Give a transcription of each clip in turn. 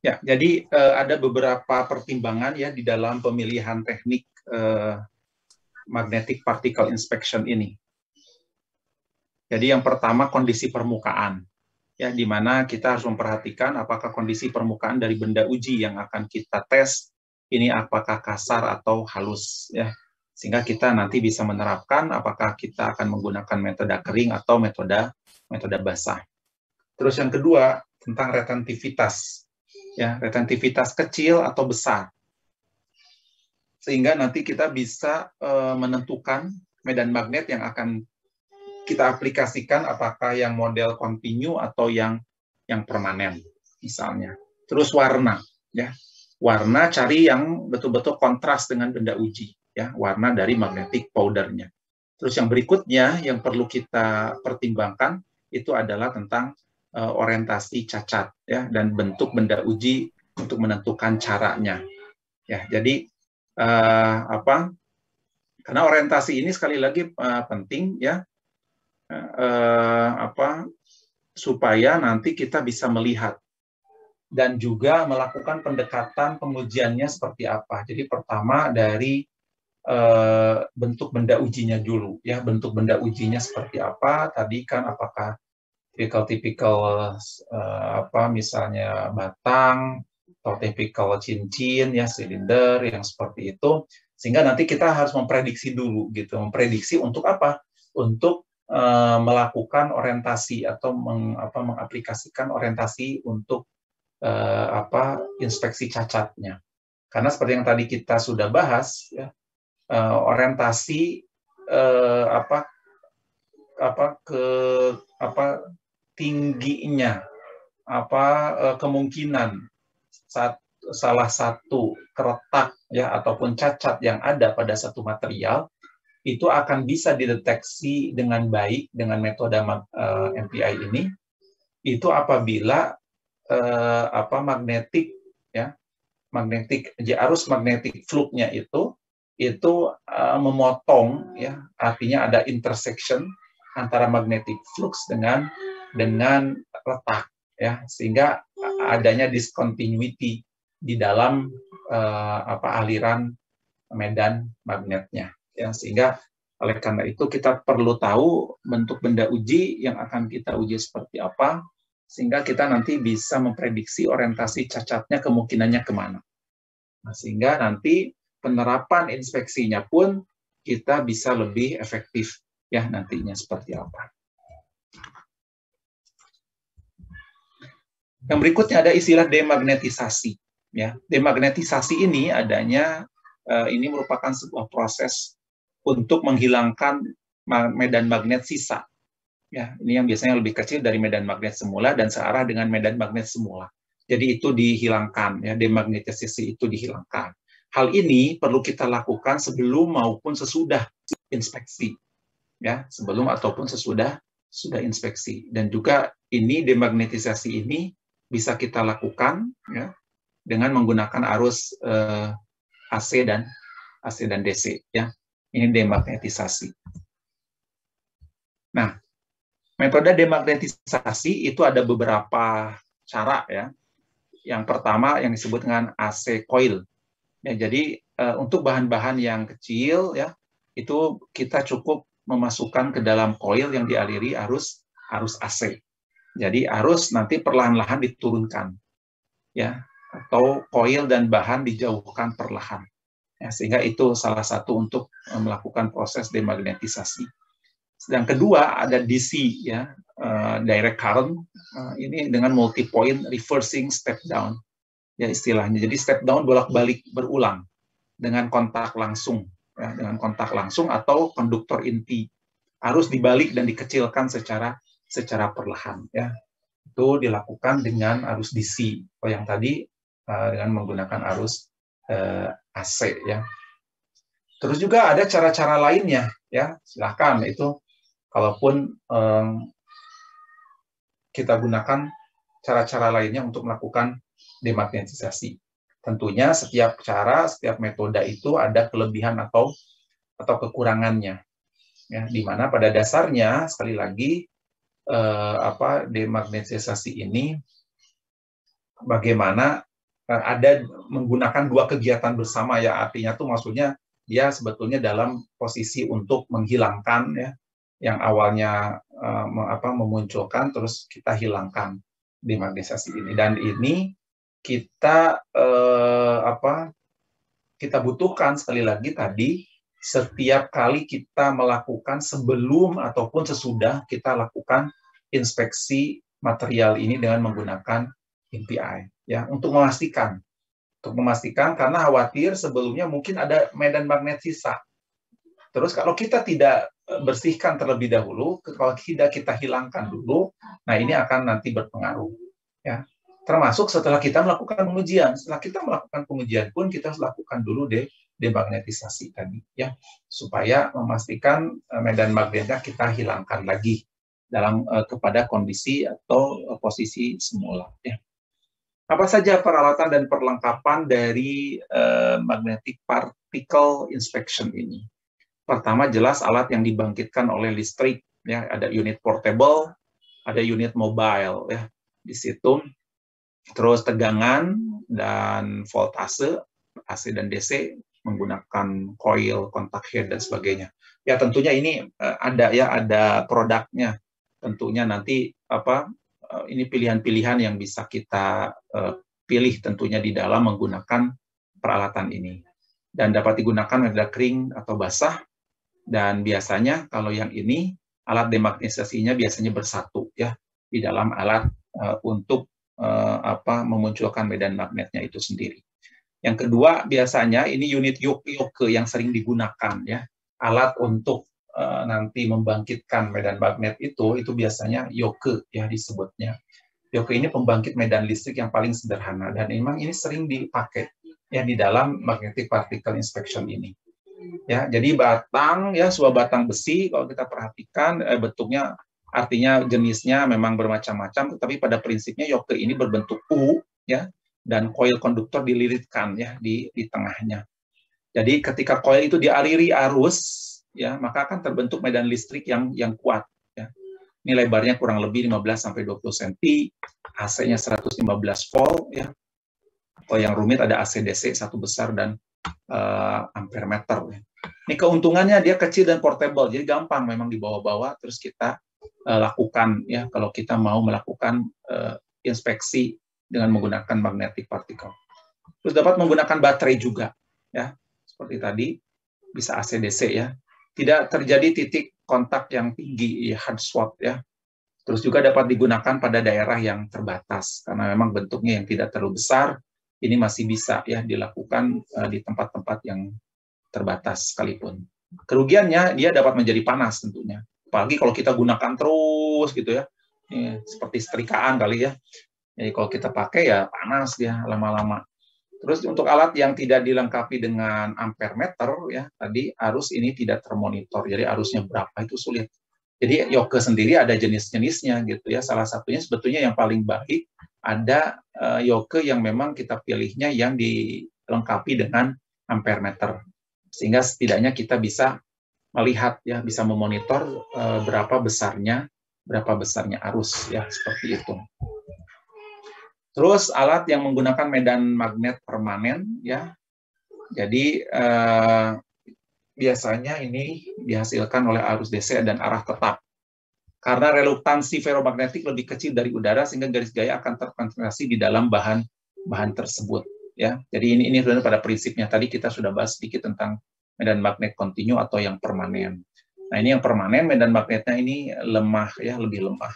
Ya, jadi ada beberapa pertimbangan ya di dalam pemilihan teknik magnetic particle inspection ini. Jadi yang pertama kondisi permukaan, ya, di mana kita harus memperhatikan apakah kondisi permukaan dari benda uji yang akan kita tes ini apakah kasar atau halus, ya, sehingga kita nanti bisa menerapkan apakah kita akan menggunakan metode kering atau metode basah. Terus yang kedua tentang retentivitas, ya, retentivitas kecil atau besar, sehingga nanti kita bisa menentukan medan magnet yang akan kita aplikasikan apakah yang model kontinu atau yang permanen misalnya. Terus warna, ya, warna cari yang betul-betul kontras dengan benda uji, ya, warna dari magnetic powdernya. Terus yang berikutnya yang perlu kita pertimbangkan itu adalah tentang orientasi cacat, ya, dan bentuk benda uji untuk menentukan caranya, ya. Jadi karena orientasi ini sekali lagi penting, ya, supaya nanti kita bisa melihat dan juga melakukan pendekatan pengujiannya seperti apa. Jadi pertama dari bentuk benda ujinya dulu, ya, bentuk benda ujinya seperti apa. Tadi kan apakah tipikal misalnya batang atau tipikal cincin, ya, silinder yang seperti itu, sehingga nanti kita harus memprediksi dulu gitu, memprediksi untuk apa? Untuk melakukan orientasi atau mengaplikasikan orientasi untuk inspeksi cacatnya. Karena seperti yang tadi kita sudah bahas, ya, orientasi tingginya kemungkinan salah satu keretak, ya, ataupun cacat yang ada pada satu material itu akan bisa dideteksi dengan baik dengan metode MPI ini, itu apabila arus magnetik flux-nya itu memotong, ya, artinya ada intersection antara magnetic flux dengan letak, ya, sehingga adanya discontinuity di dalam aliran medan magnetnya, ya, sehingga oleh karena itu kita perlu tahu bentuk benda uji yang akan kita uji seperti apa, sehingga kita nanti bisa memprediksi orientasi cacatnya kemungkinannya kemana. Nah, sehingga nanti penerapan inspeksinya pun kita bisa lebih efektif, ya, nantinya seperti apa. Yang berikutnya ada istilah demagnetisasi, ya. Demagnetisasi ini adanya ini merupakan sebuah proses untuk menghilangkan medan magnet sisa, ya. Ini yang biasanya lebih kecil dari medan magnet semula dan searah dengan medan magnet semula. Jadi itu dihilangkan, ya, demagnetisasi itu dihilangkan. Hal ini perlu kita lakukan sebelum maupun sesudah inspeksi, ya, sebelum ataupun sesudah inspeksi. Dan juga ini demagnetisasi ini bisa kita lakukan, ya, dengan menggunakan arus AC dan DC, ya. Ini demagnetisasi. Nah, metode demagnetisasi itu ada beberapa cara, ya. Yang pertama yang disebut dengan AC coil. Ya, jadi untuk bahan-bahan yang kecil, ya, itu kita cukup memasukkan ke dalam coil yang dialiri arus AC. Jadi arus nanti perlahan-lahan diturunkan, ya, atau coil dan bahan dijauhkan perlahan. Ya, sehingga itu salah satu untuk melakukan proses demagnetisasi. Yang kedua ada DC, ya, direct current, ini dengan multi point reversing step down, ya, istilahnya. Jadi step down bolak-balik berulang dengan kontak langsung, ya, dengan kontak langsung atau konduktor inti harus dibalik dan dikecilkan secara perlahan, ya. Itu dilakukan dengan arus DC. Oh, yang tadi dengan menggunakan arus AC, ya. Terus juga ada cara-cara lainnya, ya. Silakan itu kalaupun kita gunakan cara-cara lainnya untuk melakukan demagnetisasi. Tentunya setiap cara, setiap metode itu ada kelebihan atau kekurangannya, ya, di mana pada dasarnya sekali lagi demagnetisasi ini bagaimana ada menggunakan dua kegiatan bersama ya, artinya tuh maksudnya dia sebetulnya dalam posisi untuk menghilangkan ya yang awalnya memunculkan terus kita hilangkan demagnetisasi ini, dan ini kita kita butuhkan sekali lagi tadi setiap kali kita melakukan sebelum ataupun sesudah kita lakukan inspeksi material ini dengan menggunakan MPI ya, untuk memastikan karena khawatir sebelumnya mungkin ada medan magnet sisa. Terus kalau kita tidak bersihkan terlebih dahulu, kalau tidak kita hilangkan dulu, nah ini akan nanti berpengaruh ya. Termasuk setelah kita melakukan pengujian. Setelah kita melakukan pengujian pun kita harus lakukan dulu demagnetisasi tadi ya, supaya memastikan medan magnetnya kita hilangkan lagi dalam kepada kondisi atau posisi semula ya. Apa saja peralatan dan perlengkapan dari magnetic particle inspection ini? Pertama jelas alat yang dibangkitkan oleh listrik ya, ada unit portable, ada unit mobile ya di situ. Terus tegangan dan voltase AC dan DC menggunakan coil, kontak head dan sebagainya. Ya tentunya ini ada produknya. Tentunya nanti ini pilihan-pilihan yang bisa kita pilih tentunya di dalam menggunakan peralatan ini. Dan dapat digunakan media kering atau basah. Dan biasanya kalau yang ini alat demagnetisasinya biasanya bersatu ya di dalam alat untuk memunculkan medan magnetnya itu sendiri. Yang kedua biasanya ini unit yoke yang sering digunakan ya, alat untuk nanti membangkitkan medan magnet itu biasanya yoke ya disebutnya. Yoke ini pembangkit medan listrik yang paling sederhana dan memang ini sering dipakai ya di dalam magnetic particle inspection ini. Ya, jadi batang ya, sebuah batang besi kalau kita perhatikan bentuknya, artinya jenisnya memang bermacam-macam, tetapi pada prinsipnya yoke ini berbentuk U ya, dan koil konduktor dililitkan ya di tengahnya. Jadi ketika koil itu dialiri arus ya, maka akan terbentuk medan listrik yang kuat ya. Ini lebarnya kurang lebih 15 sampai 20 cm, AC-nya 115 volt ya. Atau yang rumit ada AC DC satu besar dan ampere meter. Ini keuntungannya dia kecil dan portable, jadi gampang memang dibawa-bawa terus kita lakukan ya kalau kita mau melakukan inspeksi dengan menggunakan magnetic particle. Terus dapat menggunakan baterai juga ya, seperti tadi bisa AC/DC ya. Tidak terjadi titik kontak yang tinggi ya, hard swap ya. Terus juga dapat digunakan pada daerah yang terbatas karena memang bentuknya yang tidak terlalu besar. Ini masih bisa ya dilakukan di tempat-tempat yang terbatas sekalipun. Kerugiannya dia dapat menjadi panas tentunya. Apalagi kalau kita gunakan terus gitu ya. Seperti setrikaan kali ya. Jadi kalau kita pakai ya panas dia lama-lama. Terus untuk alat yang tidak dilengkapi dengan ampere meter ya, tadi arus ini tidak termonitor. Jadi arusnya berapa itu sulit. Jadi yoke sendiri ada jenis-jenisnya gitu ya. Salah satunya sebetulnya yang paling baik ada yoke yang memang kita pilihnya yang dilengkapi dengan ampere meter, sehingga setidaknya kita bisa melihat ya, bisa memonitor berapa besarnya arus ya, seperti itu. Terus alat yang menggunakan medan magnet permanen ya, jadi biasanya ini dihasilkan oleh arus DC dan arah tetap. Karena reluktansi ferromagnetik lebih kecil dari udara sehingga garis gaya akan terkonsentrasi di dalam bahan tersebut ya. Jadi ini sebenarnya pada prinsipnya tadi kita sudah bahas sedikit tentang medan magnet kontinu atau yang permanen. Nah, ini yang permanen medan magnetnya ini lemah ya, lebih lemah.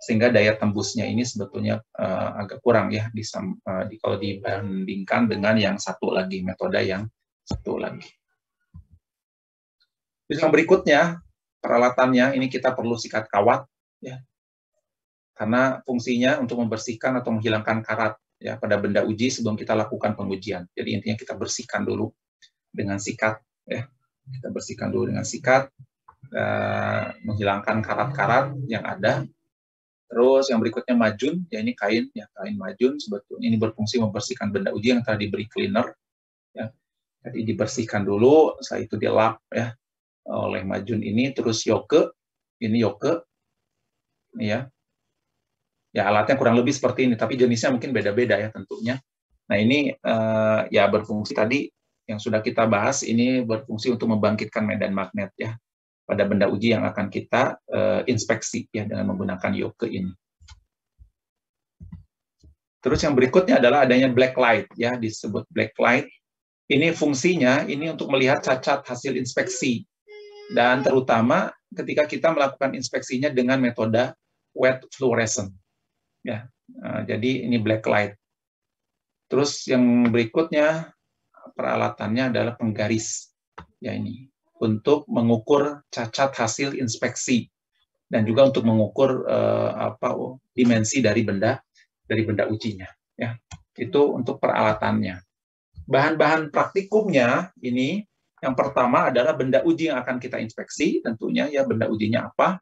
Sehingga daya tembusnya ini sebetulnya agak kurang ya kalau dibandingkan dengan yang satu lagi, metode yang satu lagi. Terus yang berikutnya peralatannya ini kita perlu sikat kawat ya, karena fungsinya untuk membersihkan atau menghilangkan karat ya pada benda uji sebelum kita lakukan pengujian. Jadi intinya kita bersihkan dulu dengan sikat ya, kita bersihkan dulu dengan sikat, menghilangkan karat-karat yang ada. Terus yang berikutnya majun, ya ini kain ya, kain majun sebetulnya ini berfungsi membersihkan benda uji yang telah diberi cleaner ya. Jadi dibersihkan dulu, setelah itu dilap ya oleh majun ini. Terus yoke, ini yoke ya. Ya alatnya kurang lebih seperti ini, tapi jenisnya mungkin beda-beda ya tentunya. Nah, ini ya berfungsi tadi yang sudah kita bahas, ini berfungsi untuk membangkitkan medan magnet ya pada benda uji yang akan kita inspeksi ya dengan menggunakan yoke ini. Terus yang berikutnya adalah adanya black light ya, disebut black light. Ini fungsinya ini untuk melihat cacat hasil inspeksi, dan terutama ketika kita melakukan inspeksinya dengan metode wet fluorescent ya. Jadi ini black light. Terus yang berikutnya peralatannya adalah penggaris ya, ini untuk mengukur cacat hasil inspeksi dan juga untuk mengukur dimensi dari benda ujinya ya. Itu untuk peralatannya. Bahan-bahan praktikumnya ini yang pertama adalah benda uji yang akan kita inspeksi, tentunya ya benda ujinya apa.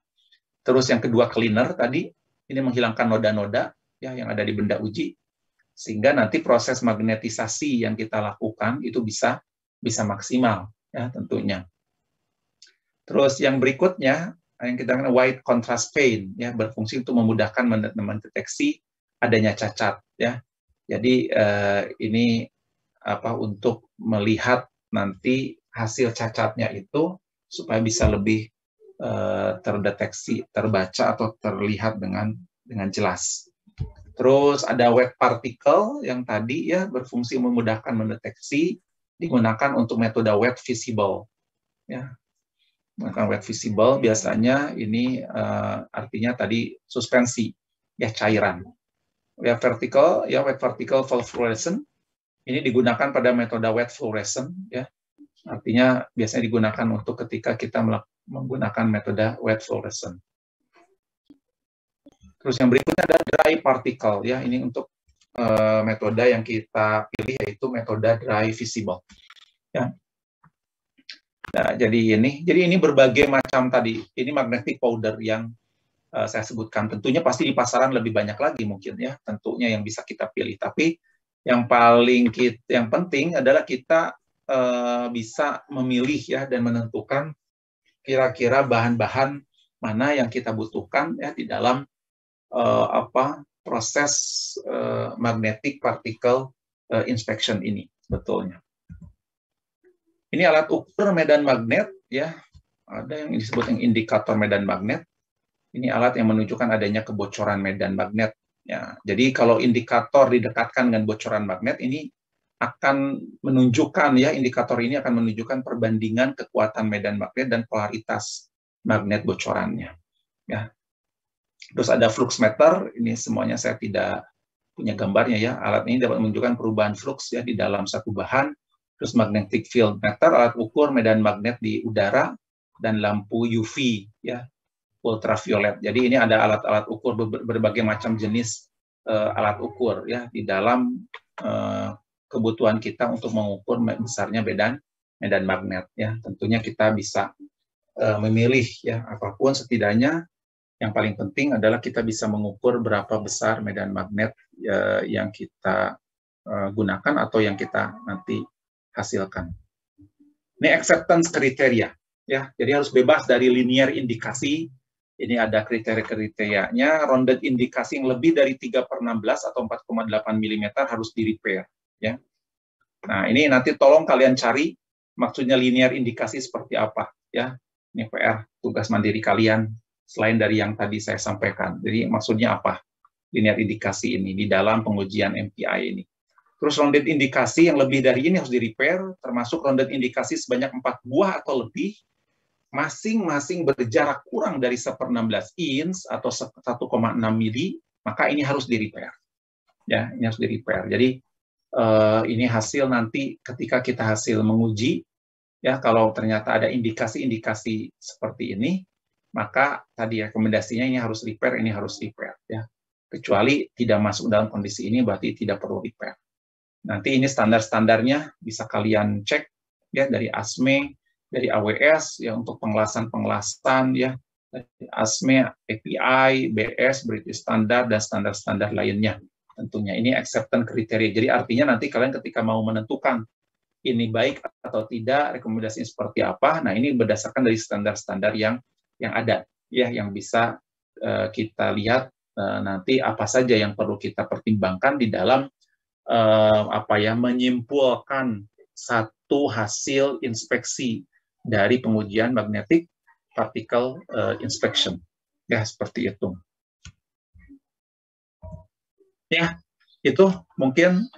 Terus yang kedua cleaner tadi, ini menghilangkan noda-noda ya yang ada di benda uji, sehingga nanti proses magnetisasi yang kita lakukan itu bisa maksimal ya tentunya. Terus yang berikutnya yang kita kenal white contrast paint ya, berfungsi untuk memudahkan mendeteksi adanya cacat ya. Jadi ini untuk melihat nanti hasil cacatnya itu supaya bisa lebih terdeteksi, terbaca atau terlihat dengan jelas. Terus ada wet particle yang tadi ya berfungsi memudahkan mendeteksi, digunakan untuk metode wet visible ya. Menggunakan wet visible biasanya ini artinya tadi suspensi ya, cairan. Wet particle fluorescent ini digunakan pada metode wet fluorescent ya. Artinya biasanya digunakan untuk ketika kita menggunakan metode wet fluorescent. Terus yang berikutnya ada dry particle ya, ini untuk metode yang kita pilih yaitu metode dry visible ya. Nah, jadi ini berbagai macam tadi. Ini magnetic powder yang saya sebutkan. Tentunya pasti di pasaran lebih banyak lagi mungkin ya, tentunya yang bisa kita pilih. Tapi yang penting adalah kita bisa memilih ya dan menentukan kira-kira bahan-bahan mana yang kita butuhkan ya di dalam proses magnetic particle inspection ini sebetulnya. Ini alat ukur medan magnet ya, ada yang disebut yang indikator medan magnet. Ini alat yang menunjukkan adanya kebocoran medan magnet. Ya, jadi kalau indikator didekatkan dengan bocoran magnet, ini akan menunjukkan ya, indikator ini akan menunjukkan perbandingan kekuatan medan magnet dan polaritas magnet bocorannya. Ya. Terus ada flux meter, ini semuanya saya tidak punya gambarnya ya. Alat ini dapat menunjukkan perubahan flux ya di dalam satu bahan. Terus magnetic field meter, alat ukur medan magnet di udara, dan lampu UV ya, ultraviolet. Jadi ini ada alat-alat ukur berbagai macam jenis alat ukur ya di dalam kebutuhan kita untuk mengukur besarnya medan magnet ya. Tentunya kita bisa memilih ya apapun, setidaknya yang paling penting adalah kita bisa mengukur berapa besar medan magnet yang kita gunakan atau yang kita nanti hasilkan. Ini acceptance kriteria ya. Jadi harus bebas dari linear indikasi. Ini ada kriteria-kriterianya. Rounded indikasi yang lebih dari 3/16 atau 4,8 mm harus di-repair ya. Nah, ini nanti tolong kalian cari maksudnya linear indikasi seperti apa ya. Ini PR tugas mandiri kalian selain dari yang tadi saya sampaikan. Jadi maksudnya apa linear indikasi ini di dalam pengujian MPI ini. Terus rounded indikasi yang lebih dari ini harus di-repair, termasuk rounded indikasi sebanyak 4 buah atau lebih, masing-masing berjarak kurang dari 1/16 inch atau 1,6 mili, maka ini harus di-repair. Ya, ini harus di-repair. Jadi ini hasil nanti ketika kita hasil menguji, ya kalau ternyata ada indikasi-indikasi seperti ini, maka tadi rekomendasinya ini harus repair, ini harus repair. Ya. Kecuali tidak masuk dalam kondisi ini, berarti tidak perlu repair. Nanti ini standar-standarnya bisa kalian cek ya dari ASME, dari AWS ya untuk pengelasan ya, dari ASME, API, BS, British Standard dan standar-standar lainnya. Tentunya ini acceptance kriteria. Jadi artinya nanti kalian ketika mau menentukan ini baik atau tidak, rekomendasinya seperti apa. Nah, ini berdasarkan dari standar-standar yang ada ya, yang bisa kita lihat nanti apa saja yang perlu kita pertimbangkan di dalam menyimpulkan satu hasil inspeksi dari pengujian magnetic particle inspection. Ya, seperti itu. Ya, itu mungkin